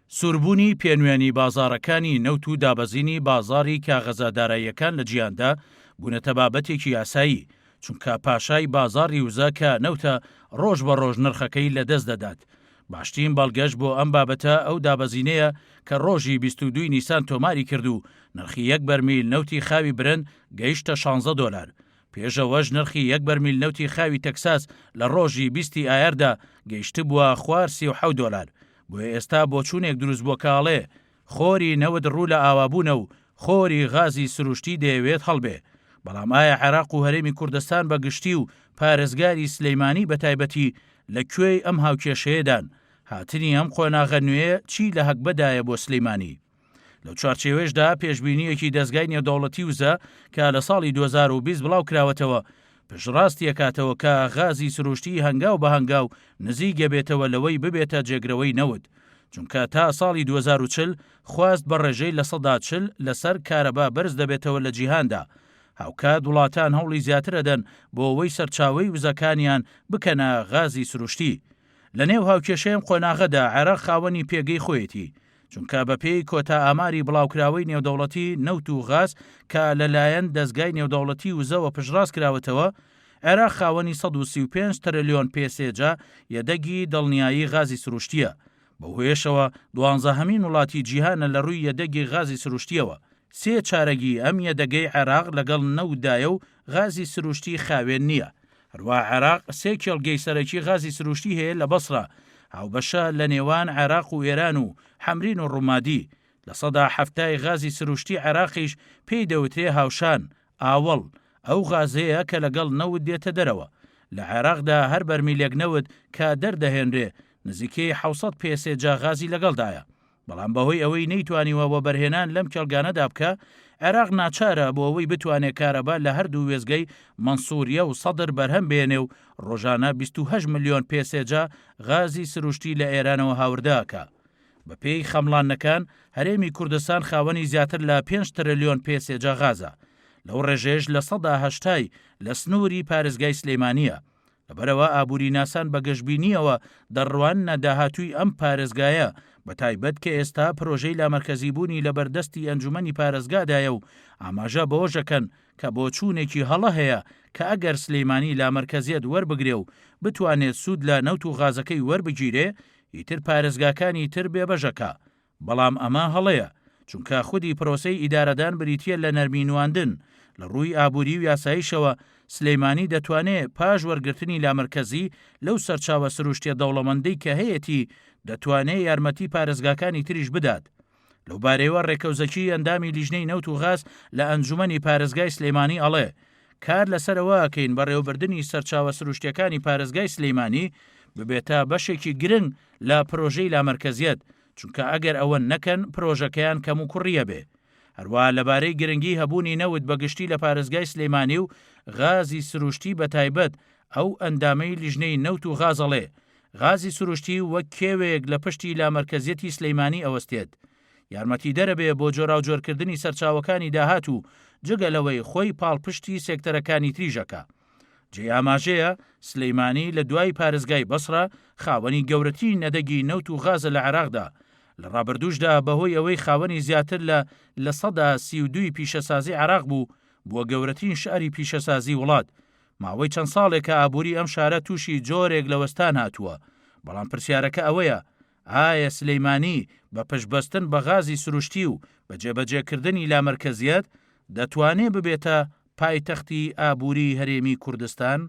سوربوونی پێنوێنی بازاڕەکانی نەوت و دابەزینی بازاڕی کاغەزاداراییەکان لە جیهاندا بوونەتە بابەتێکی یاسایی، چونکە پاشای بازاڕی وزە کە نەوتە ڕۆژ بە ڕۆژ نرخەکەی لەدەست دەدات. باشترین بەڵگەشت بۆ ئەم بابەتە ئەو دابەزینەیە کە ڕۆژی 22 نیسان تۆماری کرد و نرخی 1 بەرمیل نەوتی خاوی برن گەیشتە 16 دۆلار. پێشەوەش نرخی 1 بەرمیل نەوتی خاوی تەکساس لە ڕۆژی 20 ئایاردا گەیشت بووە خوار 37 دۆلار. بۆیە ئێستا بۆ چوونێک دروست بۆ کاڵێ خۆری نەوت ڕوو لە ئاوابوونە و خۆری غازی سروشتی دەیەوێت هەڵبێ. بەڵام ئایا عێراق و هەرێمی کوردستان بە گشتی و پارێزگاری سلەیمانی بە تایبەتی لەکوێی ئەم هاوکێشەیەدان هاتنی ئەم قۆناغە نوێ چی لە هەکبەدایە بۆ سلەیمانی؟ لەو چوارچێوەشدا پێشبینیەکی دەستگای نێودەوڵەتی وزە کە لە ساڵی 2020 بڵاو کراوەتەوە پشڕاستی ئەکاتەوە کە غازی سروشتی هەنگاو بە هەنگاو نزیگە بێتەوە لەوەی ببێتە جێگرەوەی نەوت، چونکە تا ساڵی 2040 خواست بە ڕێژەی لە 140 لەسەر کارەبا بەرز دەبێتەوە لە جیهاندا. هاوکات وڵاتان هەوڵی زیاترەدەن بۆ ئەوەی سەرچاوەی وزەکانیان بکەنە غازی سروشتی. لە نێو هاوکێشەیەم قۆناغەدا عێراق خاوەنی پێگەی خۆیەتی، چونکە بەپێی کۆتا ئاماری بڵاوکراوەی نێودەوڵەتی نەوت و غاز کە لەلایەن دەستگای نێودەوڵەتی وزەوە پشڕاست کراوەتەوە، عێراق خاوەنی 135 تریلیۆن پێسێجا یەدەگی دڵنیایی غازی سروشتیە. بەهۆیشەوە 12هەمین وڵاتی جیهانە لە ڕووی یەدەگی غازی سروشتیەوە. 3/4 ئەم یەدەگەی عێراق لەگەڵ نەودایە و غازی سروشتی خاوێن نییە. هەروە عێراق 3 کێڵگەی سەرەکی غازی سروشتی هەیە لە بەسرا، هاوبەشە لە نێوان عێراق و ئێران و حەمرین و ڕوومادی. لە سەدا هەفتای غازی سروشتی عێراقیش پێی دەوترێ هاوشان ئاوەڵ، ئەو غازەیە کە لەگەڵ نەوت دێتە دەرەوە. لە عێراقدا هەر بەرمیلێک نەوت کە دەردەهێنرێ نزیکەی 700 پێسێجا غازی لەگەڵدایە. بەڵام بەهۆی ئەوەی نەیتوانیوە بە بەرهێنان لەم کێڵگانەدا بکە، عێراق ناچارە بۆ ئەوەی بتوانێت کارەبا لە هەردوو وێزگەی مەنسووریە و سەدر بەرهەم بێنێ و ڕۆژانە 28 ملیۆن پێسێجا غازی سروشتی لە ئێرانەوە هاورداکە. بەپێی خەمڵانەکان هەرێمی کوردستان خاوەنی زیاتر لە 5 تریلیۆن پێسێجا غازە. لەو ڕێژێش لە 180 لە سنووری پارێزگای سلەیمانیە. لەبەرەوە ئابووری ناسان بە گەشتبینیەوە دەڕوان نەداهاتووی ئەم پارێزگایە، بە تایبەت کە ئێستا پرۆژەی لامەرکەزیبوونی لە بەردەستی ئەنجومەنی پارێزگادایە و ئاماژە بەوەژەکەن کە بۆ چوونێکی هەڵە هەیە کە ئەگەر سلەیمانی لامەرکەزیەت وەربگرێ و بتوانێت سوود لە نەوت و غازەکەی وەربگیرێ، ئیتر پارێزگاکانی تر بێبەژەکە. بەڵام ئەمە هەڵەیە، چونکە خودی پرۆسەی ئیدارەدان بریتیە لە نەرمینواندن. لە ڕووی ئابووری و یاساییشەوە سلەیمانی دەتوانێت پاش وەرگرتنی لامەرکەزی لەو سەرچاوە سروشتیە دەوڵەمەندەی کە هەیەی دەتوانێت یارمەتی پارێزگاکانی تریش بدات. لەو بارەیەوە ڕێکەوزەکی ئەندامی لیژنەی نەوت و غاز لە ئەنجومەنی پارێزگای سلەیمانی ئەڵێ کار لەسەرەوەکەین بەڕێوەبردننی سەرچاوە سروشتیەکانی پارێزگای سلەیمانی ببێتە بەشێکی گرنگ لە پرۆژەی لامەرکەزیەت، چونکە ئەگەر ئەوە نەکەن پرۆژەکەیان کەم و کوڕیە بێ. هەروە لەبارەی گرنگی هەبوونی نەوت بەگشتی لە پارێزگای سلەیمانی و غازی سروشتی بە تایبەت ئەو ئەندامەی لیژنەی نەوت و غازەڵێ غازی سروشتی وەک کێوێک لە پشتی لامەرکەزیەتی سلەیمانی ئەوەستێت. یارمەتی دەرەبێ بۆ جۆراوجۆرکردنی سەرچاوەکانی داهات و جگەلەوەی خۆی پاڵپشتی سێکتەرەکانی تریژەکە. جێ ئاماژەیە سلەیمانی لە دوای پارێزگای بەسرا خاوەنی گەورەتی نەدەگی نەوت و غازە لە عێراقدا. لە ڕابردووشدا بەهۆی ئەوەی خاوەنی زیاتر لە 132 پیشەسازی عێراق بوو بۆ گەورەترین شاری پیشەسازی وڵات. ماوەی چەند ساڵێکە ئابووری ئەم شارە تووشی جۆرێک لە وەستان هاتووە. بەڵام پرسیارەکە ئەوەیە ئایا سلەیمانی بە پشبەستن بە غازی سروشتی و بە جێبەجێکردنی لامەرکەزیەت دەتوانێت ببێتە پایتەختی ئابووری هەرێمی کوردستان؟